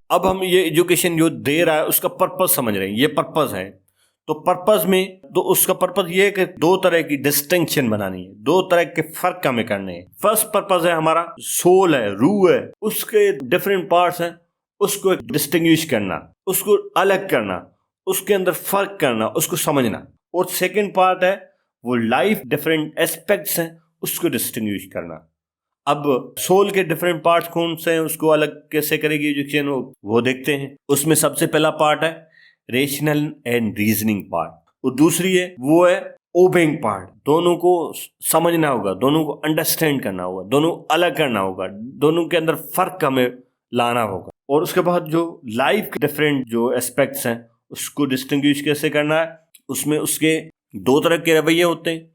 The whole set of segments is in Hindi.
अब हम ये एजुकेशन जो दे रहा है उसका पर्पस समझ रहे हैं, ये पर्पस है। तो पर्पस में तो उसका पर्पस ये है कि दो तरह की डिस्टिंक्शन बनानी है, दो तरह के फर्क हमें करने हैं। फर्स्ट पर्पस है हमारा सोल है, रूह है, उसके डिफरेंट पार्ट्स हैं, उसको डिस्टिंग्विश करना, उसको अलग करना, उसके अंदर फर्क करना, उसको समझना। और सेकंड पार्ट है वो लाइफ डिफरेंट एस्पेक्ट्स हैं, उसको डिस्टिंग्विश करना। अब सोल के डिफरेंट पार्ट्स कौन से हैं, उसको अलग कैसे करेगी एजुकेशन, वो देखते हैं। उसमें सबसे पहला पार्ट है रेशनल एंड रीजनिंग पार्ट, और दूसरी है वो है ओबेइंग पार्ट। दोनों को समझना होगा, दोनों को अंडरस्टैंड करना होगा, दोनों अलग करना होगा, दोनों के अंदर फर्क हमें लाना होगा। और उसके बाद जो लाइफ के डिफरेंट जो एस्पेक्ट्स हैं उसको डिस्टिंग्विश कैसे करना है, उसमें उसके दो तरह के रवैये होते हैं।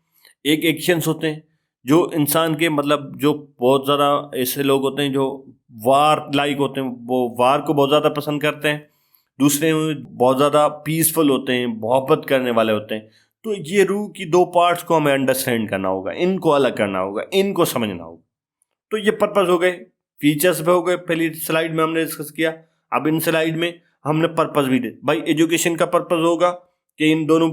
एक एक्शंस होते हैं जो इंसान के मतलब जो बहुत ज़्यादा ऐसे लोग होते हैं जो वार लाइक होते हैं, वो वार को बहुत ज़्यादा पसंद करते हैं। दूसरे बहुत ज़्यादा पीसफुल होते हैं, मोहब्बत करने वाले होते हैं। तो ये रूह की दो पार्ट्स को हमें अंडरस्टैंड करना होगा, इनको अलग करना होगा, इनको समझना होगा। तो ये पर्पस हो गए, फीचर्स पे हो गए, पहली स्लाइड में हमने डिस्कस किया। अब इन स्लाइड में हमने पर्पस भी दे भाई, एजुकेशन का पर्पस होगा कि इन दोनों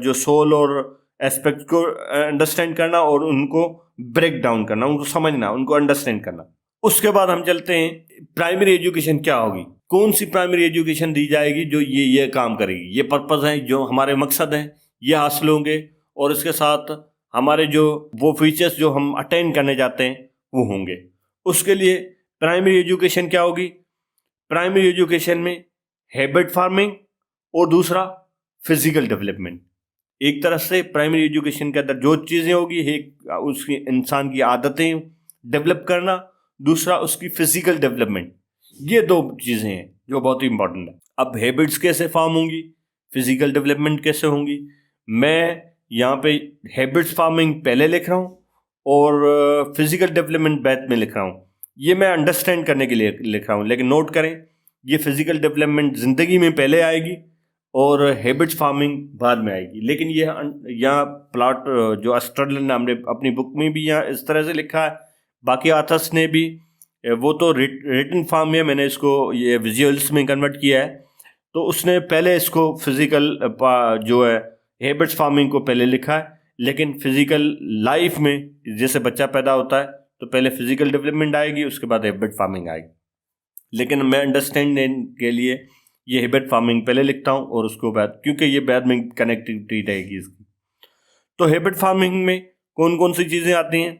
जो सोल और एस्पेक्ट को अंडरस्टैंड करना और उनको ब्रेक डाउन करना, उनको समझना, उनको अंडरस्टैंड करना। उसके बाद हम चलते हैं प्राइमरी एजुकेशन क्या होगी, कौन सी प्राइमरी एजुकेशन दी जाएगी जो ये काम करेगी। ये पर्पस है, जो हमारे मकसद हैं ये हासिल होंगे, और इसके साथ हमारे जो वो फीचर्स जो हम अटेंड करने जाते हैं वो होंगे। उसके लिए प्राइमरी एजुकेशन क्या होगी, प्राइमरी एजुकेशन में हैबिट फार्मिंग और दूसरा फिजिकल डेवलपमेंट। एक तरह से प्राइमरी एजुकेशन के अंदर जो चीज़ें होगी, एक उसकी इंसान की आदतें डेवलप करना, दूसरा उसकी फिजिकल डेवलपमेंट। ये दो चीज़ें हैं जो बहुत ही इंपॉर्टेंट है। अब हैबिट्स कैसे फॉर्म होंगी, फिजिकल डेवलपमेंट कैसे होंगी, मैं यहाँ पे हैबिट्स फार्मिंग पहले लिख रहा हूँ और फिजिकल डेवलपमेंट बाद में लिख रहा हूँ। ये मैं अंडरस्टैंड करने के लिए लिख रहा हूँ, लेकिन नोट करें ये फिजिकल डेवलपमेंट ज़िंदगी में पहले आएगी और हैबिट्स फार्मिंग बाद में आएगी। लेकिन ये यहाँ प्लॉट जो अस्ट्रलन ने हमने अपनी बुक में भी यहाँ इस तरह से लिखा है, बाकी आथर्स ने भी, वो तो रिटन फॉर्म में, मैंने इसको ये विजुअल्स में कन्वर्ट किया है। तो उसने पहले इसको फिजिकल जो है हैबिट्स फार्मिंग को पहले लिखा है, लेकिन फिजिकल लाइफ में जैसे बच्चा पैदा होता है तो पहले फिजिकल डेवलपमेंट आएगी, उसके बाद हैबिट फार्मिंग आएगी। लेकिन मैं अंडरस्टैंडिंग के लिए ये हैबिट फार्मिंग पहले लिखता हूँ और उसको बाद, क्योंकि ये बाद में कनेक्टिविटी रहेगी इसकी। तो हैबिट फार्मिंग में कौन कौन सी चीज़ें आती हैं,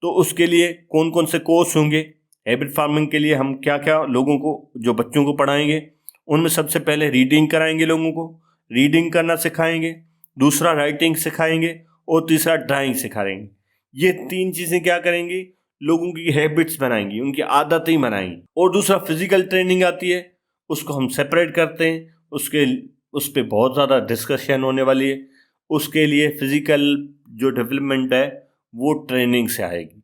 तो उसके लिए कौन कौन से कोर्स होंगे। हैबिट फार्मिंग के लिए हम क्या क्या लोगों को, जो बच्चों को पढ़ाएंगे, उनमें सबसे पहले रीडिंग कराएंगे, लोगों को रीडिंग करना सिखाएंगे, दूसरा राइटिंग सिखाएंगे और तीसरा ड्राइंग सिखाएंगे। ये तीन चीज़ें क्या करेंगी, लोगों की हैबिट्स बनाएंगी, उनकी आदतें बनाएंगी। और दूसरा फिजिकल ट्रेनिंग आती है, उसको हम सेपरेट करते हैं, उस पर बहुत ज़्यादा डिस्कशन होने वाली है। उसके लिए फिजिकल जो डेवलपमेंट है वो ट्रेनिंग से आएगी।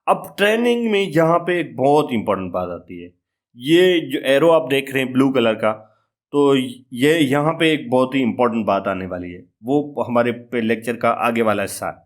अब ट्रेनिंग में यहाँ पे एक बहुत इंपॉर्टेंट बात आती है, ये जो एरो आप देख रहे हैं ब्लू कलर का, तो ये यहाँ पे एक बहुत ही इंपॉर्टेंट बात आने वाली है, वो हमारे लेक्चर का आगे वाला हिस्सा है।